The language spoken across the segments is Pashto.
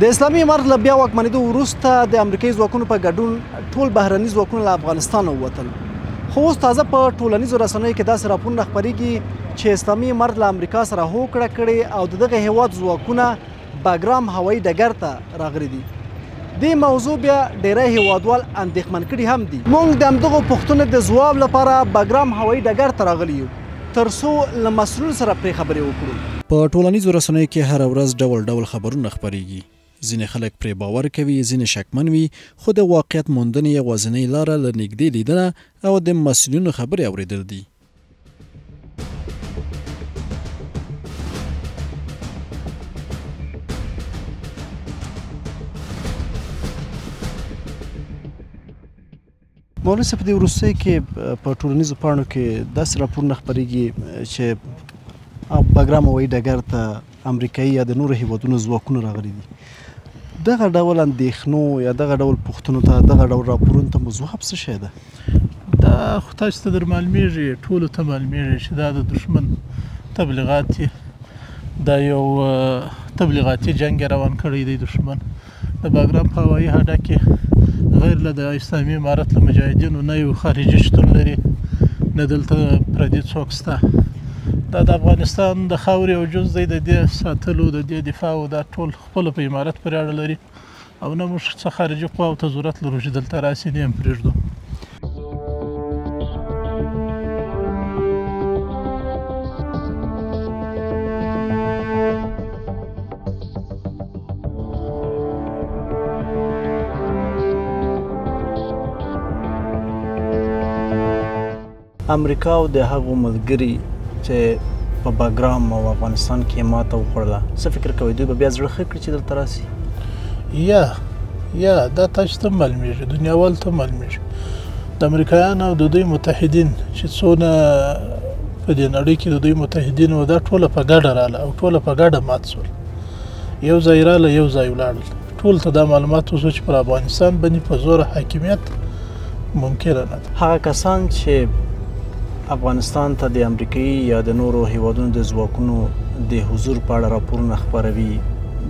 د اسلامي امارت له بیا واکمنېدو وروسته د امریکایي ځواکونو په ګډون ټول بهرني ځواکونه له افغانستان ووتل. خو اوس تازه په ټولنیزو رسنیو کې داسې راپورونه خپرېږي چې اسلامي امارت له امریکا سره هوکړه کړې او د دغه هیواد ځواکونه باګرام هوایي ډګر ته راغلي دي. دې موضوع بیا ډیری هیوادوال اندېښمن کړي هم دي. موږ د همدغو پوښتنو د ځواب لپاره باګرام هوایي ډګر ته راغلي یو تر څو له مسؤل سره پرې خبرې وکړو. په ټولنیزو رسنیو کې هره ورځ ډول ډول خبرونه خپرېږي. ځینې خلک پرې باور کوي، ځینې شکمن وي، خو د واقعیت موندنې یوازینۍ لاره له نږدې لیدنه او د مسؤلینو خبرې اورېدل دي. مولوي صاحب، د وروستیو کې په ټولنیزو پاڼو کې داسې راپورونه خپرېږي چې باګرام هوایي ډګر ته امریکایي یا د نورو هیوادونو ځواکونه راغلي دي. دغه ډول اندېښنو یا دغه ډول پوښتنو ته، دغه ډول راپورونو ته مو ځواب څه شی ده؟ دا خو تاسو ته در معلومیږي، ټولو ته معلومیږي چې دا د دښمن تبلیغات دي. دا یو تبلیغاتي جنګ روان کړی دی دښمن. د باګرام په هوایي اډه کې غیر له د اسلامي امارت له مجاهدینو نه یو خارجي شتون لري، نه دلته پردي څوک شته. دا د افغانستان د خاورې یو جز دی، د دې ساتلو، د دې دفاع او دا ټول خپله په امارت پورې اړه لري او نه موږ څه خارجي قواو ته ضرورت لرو چې دلته راسي، نه یې پرېږدو. امریکا او د هغو ملګري چې په باګرام او افغانستان کې ماته وخوړله، څه فکر کوئ دوی به بیا زړه ښه کړي چې دلته راسي؟ یا دا تاسو ته معلومیږي، دنیاوالو ته معلومیږي. د امریکایانو او د دوی متحدین چې څونه په دې نړۍ کې د دوی متحدین وو، دا ټوله په ګډه راله او ټوله په ګډه مات شول. یو ځای راله، یو ځای ولاړل. ټول ته دا معلومات وشو چې پر افغانستان باندې په زور حاکمیت ممکنه نه ده. هغه کسان چې افغانستان ته د امریکایي یا د نورو هیوادونو د ځواکونو د حضور په اړه راپورونه خپروي،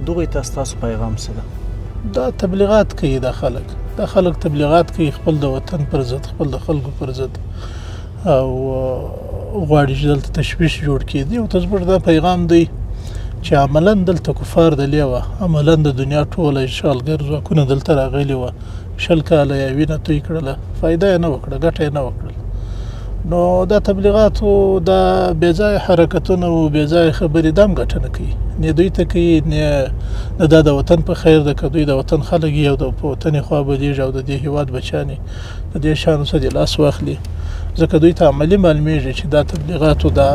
دغوی ته ستاسو پیغام څه ده؟ دا تبلیغات کوي. دا خلک تبلیغات کوي خپل د وطن پر ضد، خپل د خلکو پر ضد، او غواړي چې دلته تشویش جوړ کړي. دی او زموږ دا پیغام دی چې عملا دلته کفار دلې وه، عملا د دنیا ټوله اشغالګر ځواکونه دلته راغلي وه، 20 کاله یې وینه توی کړله، فایده یې نه وکړه، ګټه یې نه وکړله. نو دا تبلیغات او دا بېځایه حرکتونه او بېځایه خبرې دا هم ګټه نه کوي، نه دوی ته کوي، نه دا د وطن په خیر ده. که دوی د وطن خلک یې او د په وطن یې خوا بدېږي او د دې هېواد بچیان یې د دې شیانو څخه د لاس واخلي، ځکه دوی ته عملي معلومیږي چې دا تبلیغات او دا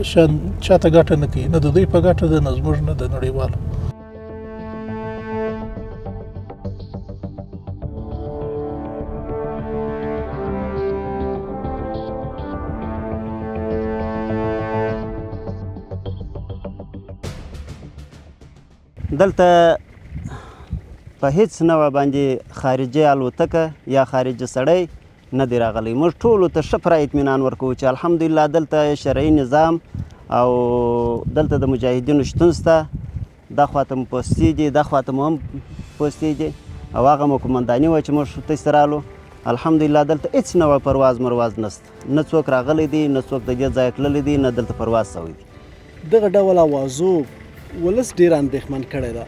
شیان چاته ګټه نه کوي، نه د دوی په ګټه ده، نه زموږ، نه د نړیوالو. دلته په هیڅ نوع باندې خارجي الوتکه یا خارجي سړی نه دی راغلی. موږ ټولو ته ښه پوره اطمینان ورکوو چې الحمدلله دلته شرعي نظام او دلته د مجاهدینو شتون شته. دا خواته مو پوستې دي، دا خواته مو هم پوستې دي، او هغه مو قومنداني وه چې موږ تاسې رالو. الحمدلله دلته هیڅ نوع پرواز مرواز نشته، نه څوک راغلی دی، نه څوک د دې ځایه تللی دی، نه دلته پرواز شوی دی. دغه ډول اوازو ولس ډېر اندېښمن کړی ده.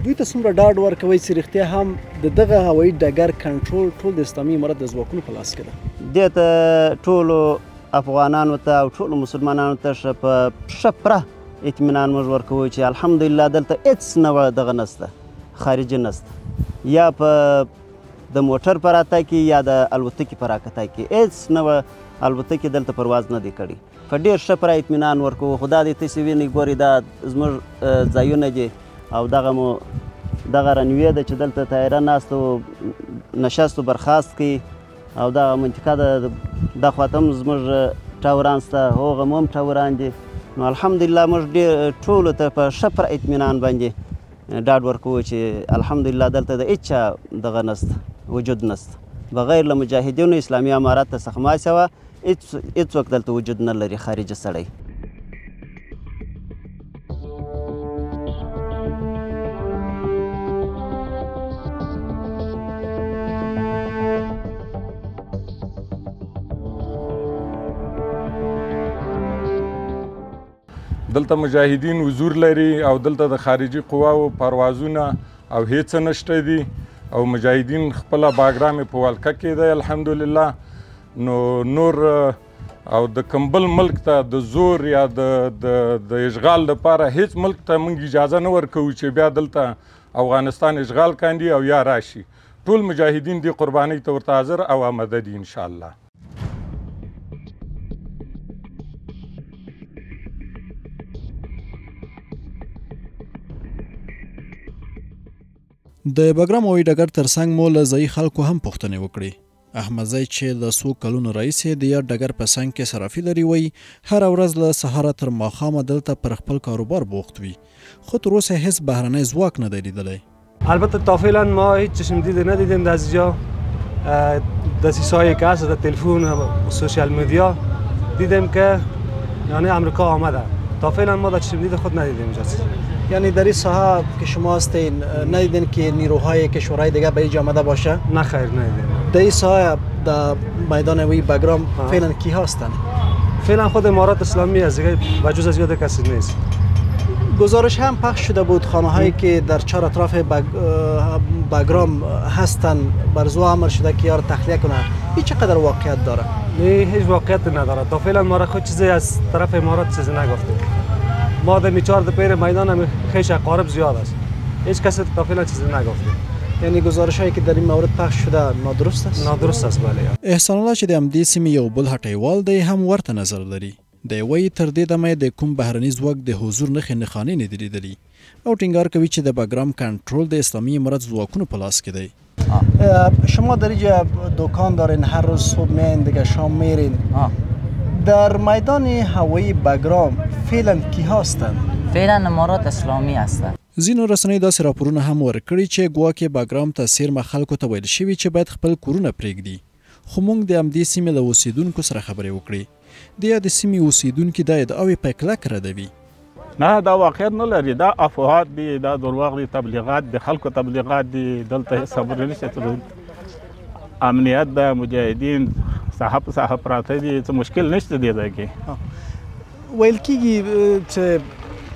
دوی ته څومره ډاډ ورکوئ چې رښتیا هم د دغه هوایي ډګر کنټرول ټول د اسلامي امارت د ځواکونو په لاس کې ده؟ دې ته ټولو افغانانو ته او ټولو مسلمانانو ته ښه پوره اطمینان موږ ورکوو چې الحمدلله دلته هېڅ نوع دغه نشته، خارجي نشته، یا په د موټر په راتګ کې یا د الوتکې په راکتګ کې هېڅ نوع الوتکې دلته پرواز نه دی کړی. په ډېر ښه پوره اطمینان ورکوو. خو دا دی تاسې وینئ، ګورئ دا زموږ ځایونه دي او دغه مو دغه رنوې ده چې دلته طیاره ناست او نشست و برخاست کوي، او دغه منطقه ده، دا خواته هم زموږ ټاوران شته، هغه مو هم ټاوران دي. نو الحمدلله موږ ډېر ټولو ته په ښه پوره اطمینان باندې ډاډ ورکوو چې الحمدلله دلته د هېچ چا دغه نشته، وجود نشته، بغیر له مجاهدینو اسلامي امارت څخه ما سوه هېڅوک دلته وجود نه لري خارجي سړی. دلته مجاهدین حضور لري او دلته د خارجي قواو پروازونه او هیڅ نشته دي او مجاهدین خپله باګرام په والکه کې دی الحمدلله. نو نور او د کمبل ملک ته د زور یا د اشغال لپاره هیڅ ملک ته موږ اجازه نه ورکوو چې بیا دلته افغانستان اشغال کاندي او یا راشي. ټول مجاهدین دې قربانۍ ته ورته حاضر او آماده دي انشاءالله. د بګرام هوایي ډګر ترڅنګ مو له ځایي خلکو هم پوښتنې وکړې. احمدزی چې له څو کلونو راهیسې د یاد ډګر په څنګ کې صرافي لري وایي هره ورځ له سهاره تر ماښامه دلته پر خپل کاروبار بوخت وي، خو تر اوسه هیڅ بهرنی ځواک نه دی لیدلی. البته تا فعلا ما هیچ چشم دیده ندیدیم از اینجا. دسیسه‌هایی که هست در تلفن و سوشال میدیا دیدیم که یعنی آمریکا آمده. تا فعلا ما در چشم دید خود ندیدیم اینجا. یعنی در این ساحه که شما هستین ندیدین که نیروهای کشورهای دیگه به اینجا آمده باشه؟ نه خیر ندیدیم. در این ساحه در میدان وی بگرام فعلا کی هستن؟ فعلا خود امارات اسلامی است، دیگه بجز از یاد کسی نیست. گزارش هم پخش شده بود خانه هایی که در چهار اطراف بگرام هستن برزو امر شده که یار تخلیه کنه. این چقدر واقعیت داره؟ نه هیچ واقعیت نداره. تا فعلا ما را خود چیزی از طرف امارات چیزی نگفتیم. ما در میچار در پیر میدان هم خیش اقارب زیاد است. هیچ کسی تا فعلا چیزی نگفتیم. یعنی گزارش هایی که در این مورد پخش شده نادرست است؟ نادرست است بله. احسان الله چې د همدې سیمې یو بل هټیوال دی هم ورته نظر لري. دی وایي تر دې دمه د کوم بهرني ځواک د حضور نښې نښانې نه دي لیدلي او ټینګار کوي چې د بګرام کنټرول د اسلامي امارت ځواکونو په لاس کې دی. شما در اینجا دکان دارین، هر روز صبح میاین دیگه شام میرین. در میدان هوایی بګرام فعلا کی هستند؟ فعلا امارات اسلامی هستند. ځینو رسنیو داسې راپورونه هم ورکړي چې ګواکې بګرام ته څیرمه خلکو ته ویل شوي چې باید خپل کورونه پرېږدي، خو موږ د همدې سیمې له اوسیدونکو سره خبرې وکړې. د یادې سیمې اوسیدونکي دا ادعاوې په کلک ردوي. نه دا واقعیت نه لري، دا افواهات دي، دا درواغ دي، تبلیغات د خلکو تبلیغات دي. دلته صبر نشته، امنیت د مجاهدین صاحب پراته دي، څه مشکل نشته دی ځای کې. ویل کېږي چې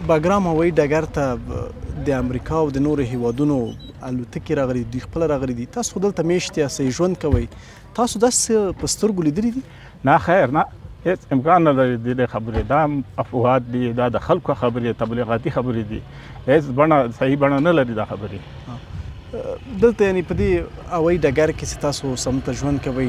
بګرام هوایي ډګر ته د امریکا او د نورو هیوادونو الوتکې راغلي دي، خپل راغلي دي. تاسو خو دلته میشتې یاستئ، ژوند کوئ، تاسو داسې په سترګو لیدلي دي؟ نه خیر، نه هیڅ امکان نه لري د دې خبرې. دا افواهات دي، دا د خلکو خبرې، تبلیغاتي خبرې دي، هیڅ بڼه صحیح بڼه نه لري دا خبرې. دلته یعنی په دې هوایي ډګر کې چې تاسو سمته ژوند کوئ،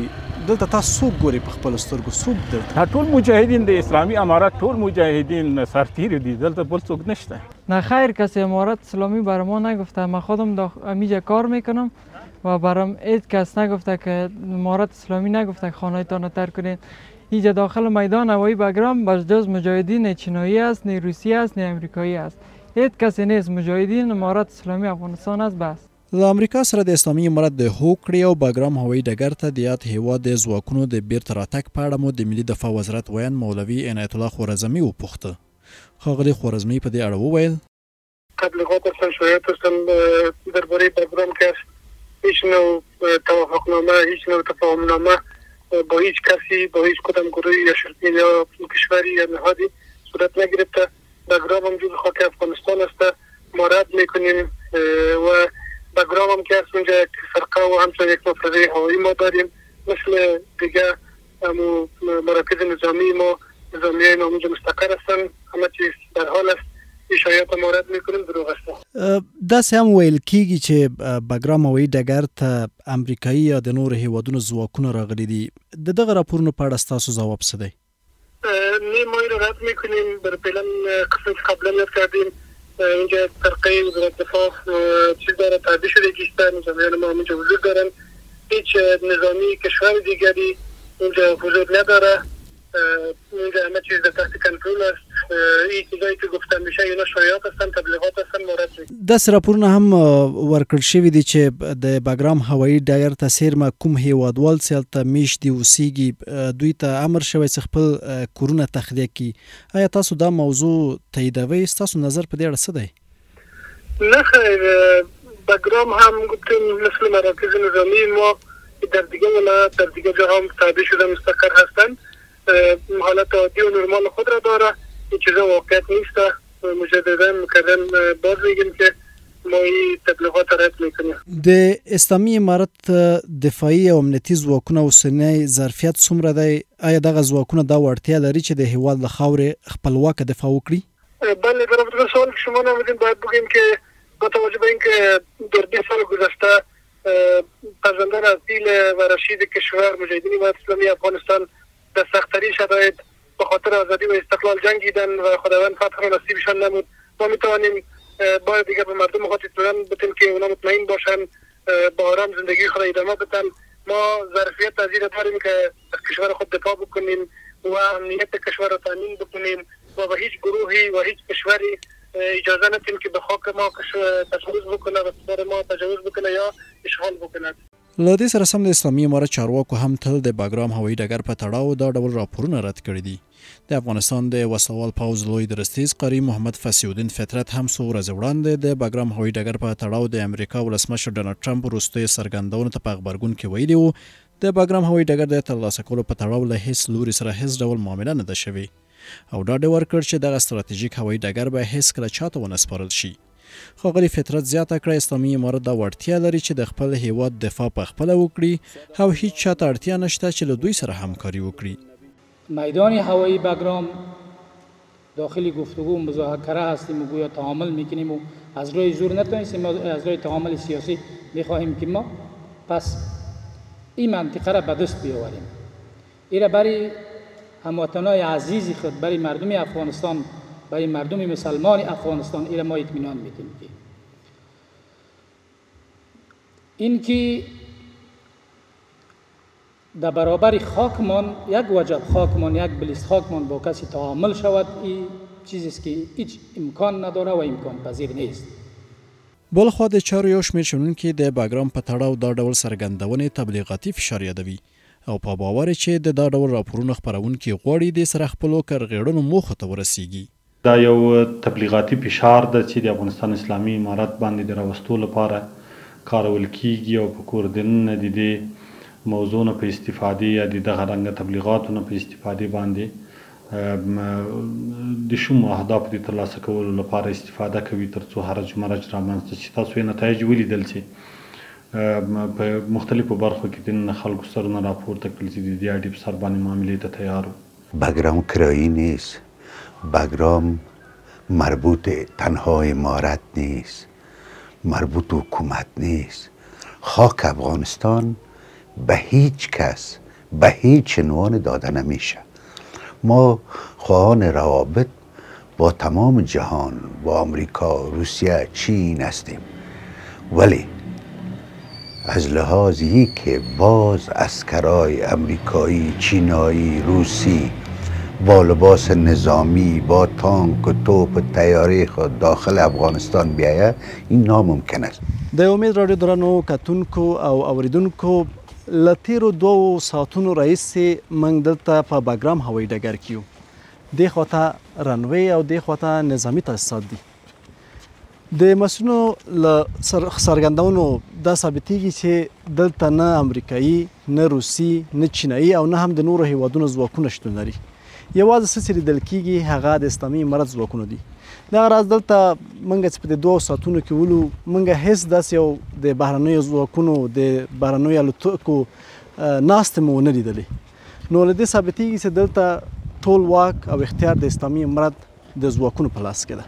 دلته تاسو څوک ګورئ په خپلو سترګو؟ څوک دلته؟ ټول مجاهدین د اسلامي امارات، ټول مجاهدین سرتیر دي، دلته بل څوک نشته. نه خیر، کسی امارات اسلامی برای ما نگفته. من خودم اینجا کار میکنم و برام هیچ کس نگفته که امارات اسلامی نگفته که خانه‌تان رو ترک کنید. اینجا داخل میدان هوایی بګرام بجز مجاهدین چینایی است، نه روسی است، نه امریکایی است. هیچ کسی نیست. مجاهدین امارات اسلامی افغانستان است بس. له امریکا سره د اسلامي امارت د هوکړې او بګرام هوایي ډګر ته د یاد هیواد د ځواکونو د بیرته راتګ په اړه مو د ملي دفاع وزارت ویان مولوي عنایت الله خوارزمي وپوښته. ښاغلي خوارزمي په دې اړه وویل تبلیغات هستن، شایعات هستن درباره بګرام که هیچ نوع توافقنامه، هیچ نوع تفاهمنامه با هیچ کسی، با هیچ کدام گروهی یا شرطی یا کشوری یا نهادی صورت نگرفته. بګرام هم جزو خاک افغانستان است. ما رد میکنیم و بګرام هم که هست اونجا یک فرقه و همچنین یک مفرده هوایی ما داریم مثل دیگه مراکز نظامی ما، نظامیه ما اونجا مستقر هستن. همه چیز در حال است. شایعات ما رد میکنیم، دروغ است. داسې هم ویل کېږي چې بګرام هوایي ډګر ته امریکایي یا د نورو هیوادونو ځواکونه راغلي دي. د دغه راپورونو په اړه ستاسو ځواب څه دی؟ نه ما این رو رد میکنیم. در فعلا قسم که قبلا یاد کردیم اینجا فرقه وزارت دفاع چیز داره، تعبیه شده گیستن، نظامیان ما اونجا حضور دارن. هیچ نظامی کشور دیگری اونجا حضور نداره. اونجا همه چیز در تحت کنترل است. این چیزایی که گفتن میشه اینا شایعات هستن، تبلیغات هستن، مورد نیست. داسې راپورونه هم ورکړل شوي دي چې د بګرام هوایي ډګر ته څیرمه کوم هیوادوال چې هلته میشت دي، اوسیږي، دوی ته امر شوی چې خپل کورونه تخلیه کړي. آیا تاسو دا موضوع تاییدوئ؟ ستاسو نظر په دې اړه څه دی؟ نه خیر، بګرام هم گفتیم مثل مراکز نظامی ما در دیگه ولایات، در دیگه جاها هم تعبیه شده مستقر هستند. حالت عادی و نرمال خود را داره. این چیزا واقعیت نیست. مجددا مکررن باز میگیم که ما این تبلیغات رد میکنیم. د اسلامي امارت دفاعي او امنیتي ځواکونه اوسنی ظرفیت څومره دی؟ آیا دغه ځواکونه دا وړتیا لري چې د هیواد له خاورې خپلواکه دفاع وکړي؟ بله، در رابطه سوال که شما نمودین باید بگیم که با توجه به اینکه در 20 سال گذشته فرزندان اصیل و رشید کشور مجاهدین امارت اسلامی افغانستان در سخت‌ترین شرایط به خاطر آزادی و استقلال جنگیدن و خداوند فتح را نصیبشان نمود. ما میتوانیم باید دیگه به مردم خود اطمینان بدیم که اونا مطمئن باشن، با آرام زندگی خود ادامه بدن. ما ظرفیت از این داریم که از کشور خود دفاع بکنیم و امنیت کشور را تامین بکنیم و به هیچ گروهی و هیچ کشوری اجازه ندیم که به خاک ما تجاوز بکنه و سر ما تجاوز بکنه یا اشغال بکنه. له دې سره سم د اسلامي امارت چارواکو هم تل د باګرام هوایي ډګر په تړاو دا ډول راپورونه رد کړي دي. د افغانستان د وسلوال پوځ لوی درستیز قاری محمد فصیح فطرت هم څو ورځې وړاندې د باګرام هوایي ډګر په تړاو د امریکا ولسمشر ډونالډ ټرمپ وروستیو څرګندونو ته په غبرګون کې ویلي وو د باګرام هوایي ډګر د ترلاسه کولو په تړاو له هیڅ لوري سره هیڅ ډول معامله نه ده شوې او ډاډ یې ورکړ چې دغه ستراتیژیک هوایي ډګر به هیڅکله چاته ونه سپارل شي. ښاغلي فطرت زیاته کړه اسلامي امارت دا وړتیا لري چې د خپل هیواد دفاع په خپله وکړي او هیڅ چاته اړتیا نشته چې له دوی سره همکاري وکړي. میدان هوایی باگرام داخل گفتگو و مذاکره هستیم و گویا تعامل میکنیم و از روی زور نتونستیم، از روی تعامل سیاسی میخواهیم که ما پس این منطقه را به دست بیاوریم. این برای هموطنای عزیزی خود، برای مردم افغانستان، برای مردم مسلمان افغانستان این ما اطمینان میدیم که این که در برابر خاکمان یک وجب خاکمان، یک بلیست خاکمان با کسی تعامل شود، این چیزی است که هیچ امکان نداره و امکان پذیر نیست. بلخوا د چارو یو شمېر شنونکي د باګرام په تړاو دا ډول څرګندونې تبلیغاتي فشار یادوي او په باور چې د دا ډول راپورونو خپرونکي غواړي د سره خپلو کرغېړنو موخو ته ورسیږي. دا یو تبلیغاتي فشار ده چې د افغانستان اسلامي امارت باندې د راوستو لپاره کارول کیږي او په کور دننه د دې موضوع نه په استفادې یا د دغه رنګه تبلیغاتو نه په استفادې باندې د شومو اهدافو د ترلاسه کولو لپاره استفاده کوي تر څو هرج مرج رامنځته شي. تاسو یې نتایج ولیدل چې په مختلفو برخو کې د خلکو سرونه راپورته کړل چې د دې اډې په سر باندې معاملې ته تیار وو. باګرام کرایي نیست. باګرام مربوط تنها امارت نیست، مربوط حکومت نیست. خاک افغانستان به هیچ کس به هیچ عنوان داده نمیشه. ما خواهان روابط با تمام جهان، با آمریکا، روسیه، چین هستیم، ولی از لحاظی که باز اسکرای امریکایی، چینایی، روسی با لباس نظامی، با تانک و توپ و طیاره خود داخل افغانستان بیایه، این ناممکن است. د امید رادیو درنو کتونکو او اوریدونکو له تیرو 2 ساعتونو راهیسې موږ دلته په باګرام هوایي ډګر کې یو. دې خواته رنوی او دې خواته نظامي تاسیسات دي. د مسؤلینو له څرګندونو دا ثابتېږي چې دلته نه امریکایي، نه روسي، نه چینایي او نه هم د نورو هیوادونو ځواکونه شتون لري. یوازې څه چې لیدل کېږي هغه د اسلامي امارت ځواکونه دي. دغه راز دلته موږ چې په دې 2 ساعتونو کې ولو موږ هیڅ داسې یو د بهرنیو ځواکونو د بهرنیو الوتکو ناستې مو ونه لیدلې. نو له دې ثابتېږي چې دلته ټول واک او اختیار د اسلامي امارت د ځواکونو په لاس کې ده.